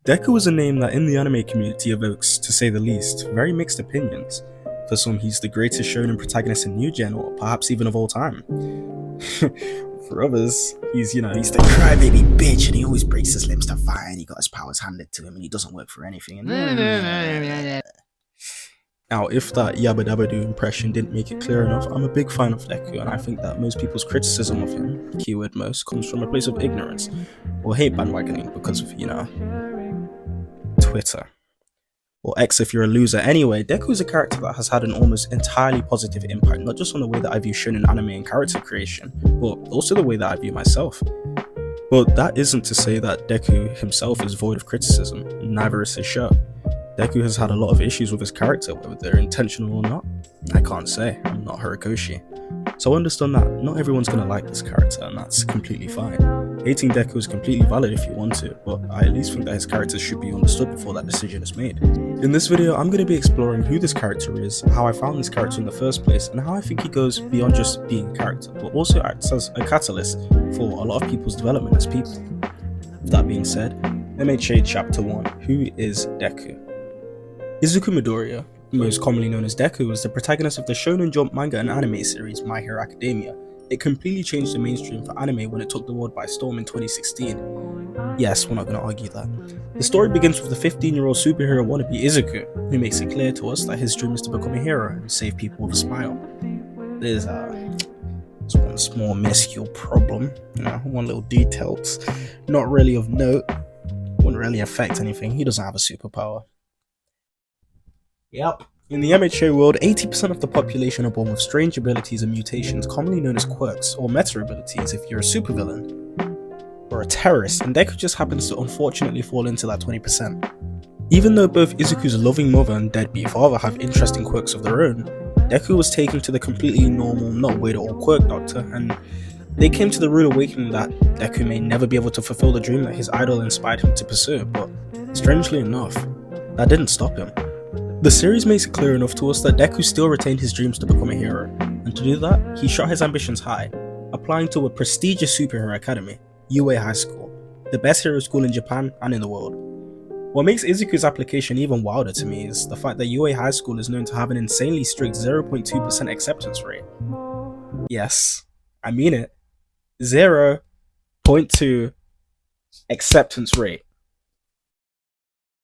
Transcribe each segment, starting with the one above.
Deku is a name that in the anime community evokes, to say the least, very mixed opinions. For some, he's the greatest shonen protagonist in New Gen, or perhaps even of all time. For others, he's the crybaby bitch and he always breaks his limbs to fight and he got his powers handed to him and he doesn't work for anything. Now, if that Yabba Dabba Doo impression didn't make it clear enough, I'm a big fan of Deku, and I think that most people's criticism of him, keyword most, comes from a place of ignorance, or hate bandwagoning because of, Twitter. Or X if you're a loser. Anyway, Deku is a character that has had an almost entirely positive impact, not just on the way that I view shonen anime and character creation, but also the way that I view myself. But that isn't to say that Deku himself is void of criticism, neither is his show. Deku has had a lot of issues with his character, whether they're intentional or not. I can't say, I'm not Horikoshi. So I understand that not everyone's gonna like this character, and that's completely fine. Hating Deku is completely valid if you want to, but I at least think that his character should be understood before that decision is made. In this video, I'm going to be exploring who this character is, how I found this character in the first place, and how I think he goes beyond just being a character, but also acts as a catalyst for a lot of people's development as people. With that being said, MHA Chapter 1, Who is Deku? Izuku Midoriya, most commonly known as Deku, is the protagonist of the Shonen Jump manga and anime series My Hero Academia. It completely changed the mainstream for anime when it took the world by storm in 2016. Yes, we're not going to argue that. The story begins with the 15-year-old superhero wannabe Izuku, who makes it clear to us that his dream is to become a hero and save people with a smile. There's one small minuscule problem, one little detail, it's not really of note, wouldn't really affect anything. He doesn't have a superpower. Yep. In the MHA world, 80% of the population are born with strange abilities and mutations commonly known as quirks, or meta abilities if you're a supervillain, or a terrorist, and Deku just happens to unfortunately fall into that 20%. Even though both Izuku's loving mother and deadbeat father have interesting quirks of their own, Deku was taken to the completely normal, not weird at all quirk doctor, and they came to the rude awakening that Deku may never be able to fulfill the dream that his idol inspired him to pursue, but strangely enough, that didn't stop him. The series makes it clear enough to us that Deku still retained his dreams to become a hero, and to do that, he shot his ambitions high, applying to a prestigious superhero academy, UA High School, the best hero school in Japan and in the world. What makes Izuku's application even wilder to me is the fact that UA High School is known to have an insanely strict 0.2% acceptance rate. Yes, I mean it, 0.2 acceptance rate.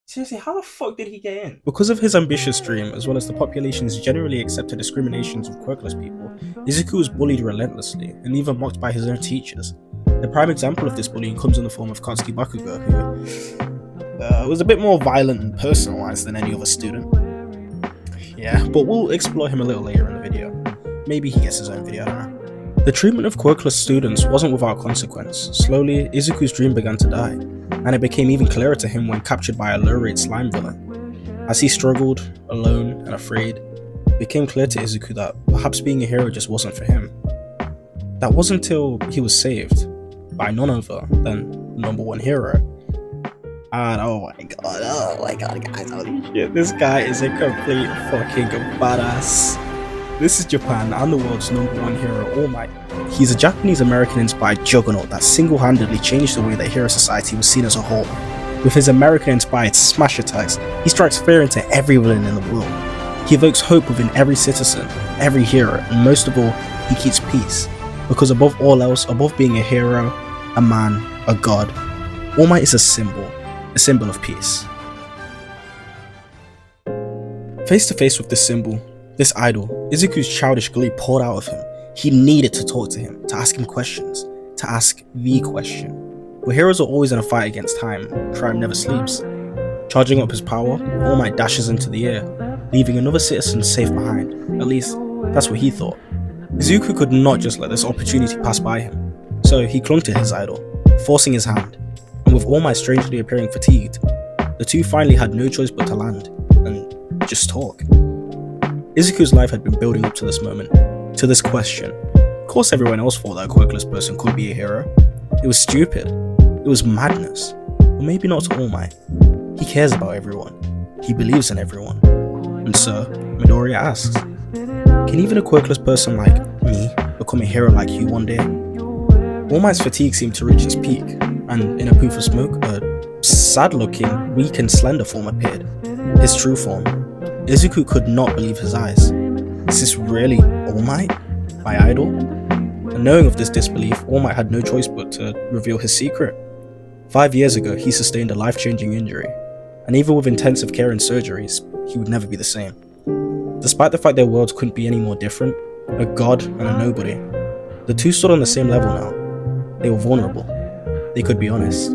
Seriously, how the fuck did he get in? Because of his ambitious dream, as well as the population's generally accepted discriminations of quirkless people, Izuku was bullied relentlessly, and even mocked by his own teachers. The prime example of this bullying comes in the form of Katsuki Bakugo, who was a bit more violent and personalized than any other student. Yeah, but we'll explore him a little later in the video. Maybe he gets his own video, I don't know. The treatment of quirkless students wasn't without consequence. Slowly, Izuku's dream began to die, and it became even clearer to him when captured by a low-rate slime villain. As he struggled, alone and afraid, it became clear to Izuku that perhaps being a hero just wasn't for him. That wasn't until he was saved by none other than #1 hero. And oh my god guys, holy shit, this guy is a complete fucking badass. This is Japan and the world's #1 hero, All Might. He's a Japanese-American inspired juggernaut that single-handedly changed the way that hero society was seen as a whole. With his American-inspired smash attacks, he strikes fear into every villain in the world. He evokes hope within every citizen, every hero, and most of all, he keeps peace. Because above all else, above being a hero, a man, a god, All Might is a symbol of peace. Face to face with this symbol, this idol, Izuku's childish glee poured out of him. He needed to talk to him, to ask him questions, to ask the question. But heroes are always in a fight against time, crime never sleeps. Charging up his power, All Might dashes into the air, leaving another citizen safe behind. At least, that's what he thought. Izuku could not just let this opportunity pass by him, so he clung to his idol, forcing his hand, and with All Might strangely appearing fatigued, the two finally had no choice but to land, and just talk. Izuku's life had been building up to this moment, to this question. Of course everyone else thought that a quirkless person could be a hero. It was stupid. It was madness. But maybe not to All Might. He cares about everyone. He believes in everyone. And so, Midoriya asks, can even a quirkless person like me become a hero like you one day? All Might's fatigue seemed to reach its peak, and in a poof of smoke, a sad-looking, weak and slender form appeared, his true form. Izuku could not believe his eyes. Is this really All Might, my idol? And knowing of this disbelief, All Might had no choice but to reveal his secret. 5 years ago, he sustained a life-changing injury, and even with intensive care and surgeries, he would never be the same. Despite the fact their worlds couldn't be any more different, a god and a nobody, the two stood on the same level now. They were vulnerable. They could be honest.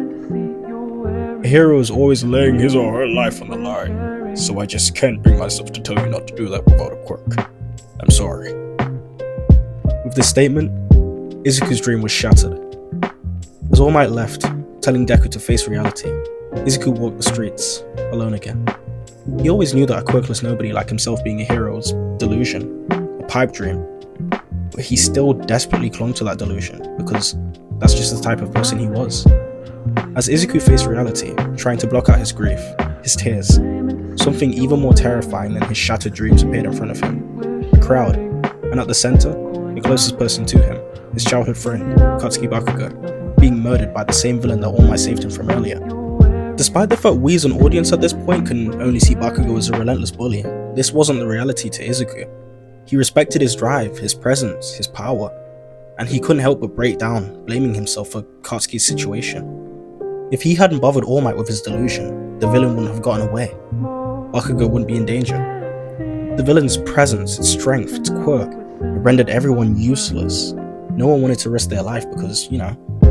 A hero is always laying his or her life on the line, so I just can't bring myself to tell you not to do that without a quirk. I'm sorry. With this statement, Izuku's dream was shattered. As All Might left, telling Deku to face reality, Izuku walked the streets, alone again. He always knew that a quirkless nobody like himself being a hero was delusion, a pipe dream, but he still desperately clung to that delusion because that's just the type of person he was. As Izuku faced reality, trying to block out his grief, his tears, something even more terrifying than his shattered dreams appeared in front of him. A crowd, and at the center, the closest person to him, his childhood friend, Katsuki Bakugo, being murdered by the same villain that All Might saved him from earlier. Despite the fact we as an audience at this point can only see Bakugo as a relentless bully, this wasn't the reality to Izuku. He respected his drive, his presence, his power, and he couldn't help but break down, blaming himself for Katsuki's situation. If he hadn't bothered All Might with his delusion, the villain wouldn't have gotten away. Bakugo wouldn't be in danger. The villain's presence, its strength, its quirk, rendered everyone useless. No one wanted to risk their life because,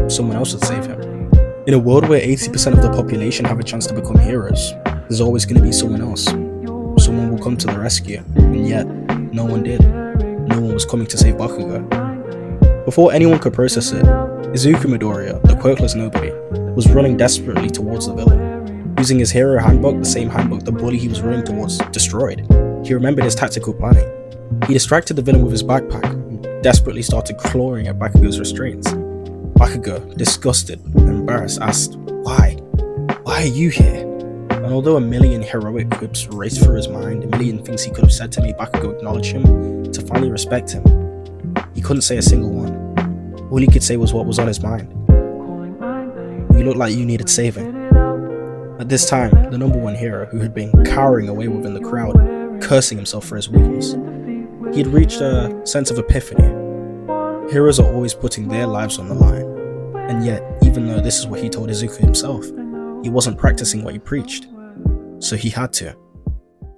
someone else would save him. In a world where 80% of the population have a chance to become heroes, there's always going to be someone else. Someone will come to the rescue, and yet, no one did. No one was coming to save Bakugo. Before anyone could process it, Izuku Midoriya, the quirkless nobody, was running desperately towards the villain. Using his hero handbook, the same handbook the bully he was running towards destroyed, he remembered his tactical planning. He distracted the villain with his backpack, and desperately started clawing at Bakugo's restraints. Bakugo, disgusted and embarrassed, asked, Why? Why are you here? And although a million heroic quips raced through his mind, a million things he could have said to make Bakugo acknowledge him, to finally respect him, he couldn't say a single one. All he could say was what was on his mind. You looked like you needed saving. At this time, the number one hero, who had been cowering away within the crowd, cursing himself for his weakness, he had reached a sense of epiphany. Heroes are always putting their lives on the line, and yet, even though this is what he told Izuku himself, he wasn't practicing what he preached, so he had to.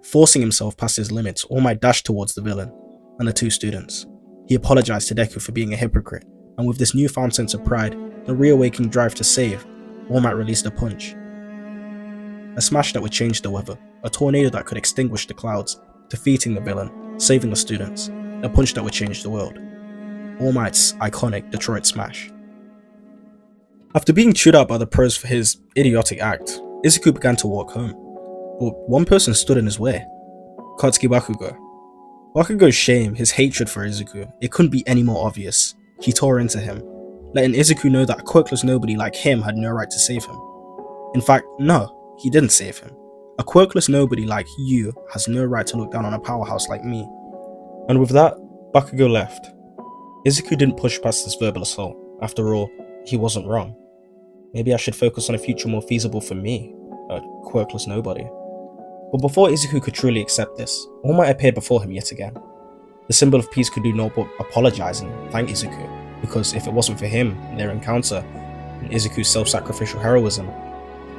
Forcing himself past his limits, All Might dashed towards the villain and the two students. He apologized to Deku for being a hypocrite, and with this newfound sense of pride, the reawakened drive to save, All Might released a punch. A smash that would change the weather, a tornado that could extinguish the clouds, defeating the villain, saving the students, a punch that would change the world. All Might's iconic Detroit Smash. After being chewed out by the pros for his idiotic act, Izuku began to walk home, but one person stood in his way. Katsuki Bakugo. Bakugo's shame, his hatred for Izuku, it couldn't be any more obvious. He tore into him, letting Izuku know that a quirkless nobody like him had no right to save him. In fact, no, he didn't save him. A quirkless nobody like you has no right to look down on a powerhouse like me. And with that, Bakugo left. Izuku didn't push past this verbal assault. After all, he wasn't wrong. Maybe I should focus on a future more feasible for me, a quirkless nobody. But before Izuku could truly accept this, All Might appeared before him yet again. The symbol of peace could do no but apologize and thank Izuku, because if it wasn't for him, their encounter, and Izuku's self-sacrificial heroism,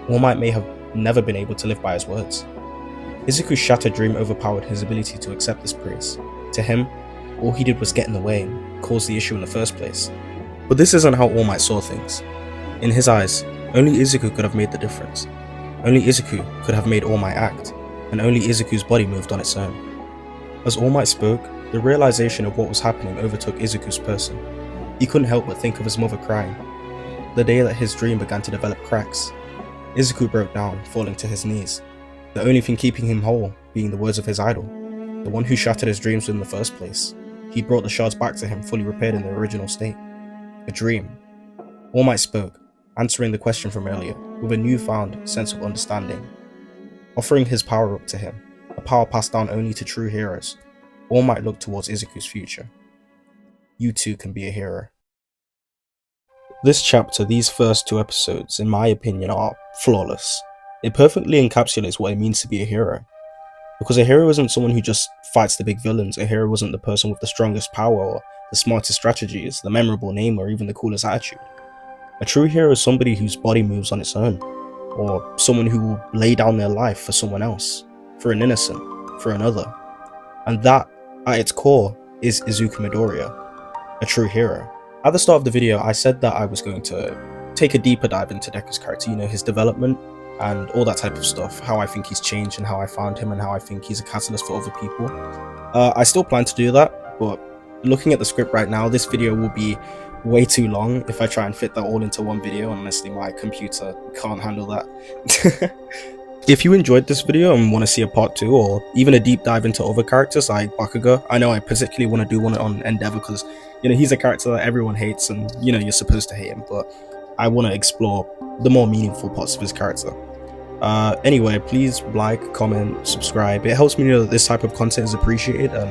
All Might may have never been able to live by his words. Izuku's shattered dream overpowered his ability to accept this praise. To him, all he did was get in the way and cause the issue in the first place. But this isn't how All Might saw things. In his eyes, only Izuku could have made the difference. Only Izuku could have made All Might act, and only Izuku's body moved on its own. As All Might spoke, the realization of what was happening overtook Izuku's person. He couldn't help but think of his mother crying. The day that his dream began to develop cracks, Izuku broke down, falling to his knees, the only thing keeping him whole being the words of his idol, the one who shattered his dreams in the first place. He brought the shards back to him fully repaired in their original state. A dream. All Might spoke, answering the question from earlier, with a newfound sense of understanding. Offering his power up to him, a power passed down only to true heroes, All Might look towards Izuku's future. You too can be a hero. This chapter, these first 2 episodes, in my opinion, are flawless. It perfectly encapsulates what it means to be a hero. Because a hero isn't someone who just fights the big villains, a hero isn't the person with the strongest power or the smartest strategies, the memorable name, or even the coolest attitude. A true hero is somebody whose body moves on its own, or someone who will lay down their life for someone else, for an innocent, for another. And that, at its core, is Izuku Midoriya, a true hero. At the start of the video, I said that I was going to take a deeper dive into Deku's character, his development and all that type of stuff, how I think he's changed and how I found him and how I think he's a catalyst for other people. I still plan to do that, but looking at the script right now, this video will be way too long if I try and fit that all into one video, and honestly my computer can't handle that. If you enjoyed this video and want to see a part 2 or even a deep dive into other characters like Bakugo, I know I particularly want to do one on Endeavor because he's a character that everyone hates and you're supposed to hate him, but I want to explore the more meaningful parts of his character. Anyway, please like, comment, subscribe. It helps me know that this type of content is appreciated, and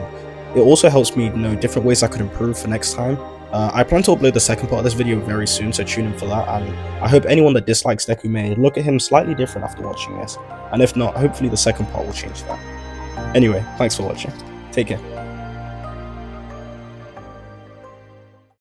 it also helps me know different ways I could improve for next time. I plan to upload the second part of this video very soon, so tune in for that, and I hope anyone that dislikes Deku may look at him slightly different after watching this, and if not, hopefully the second part will change that. Anyway, thanks for watching. Take care.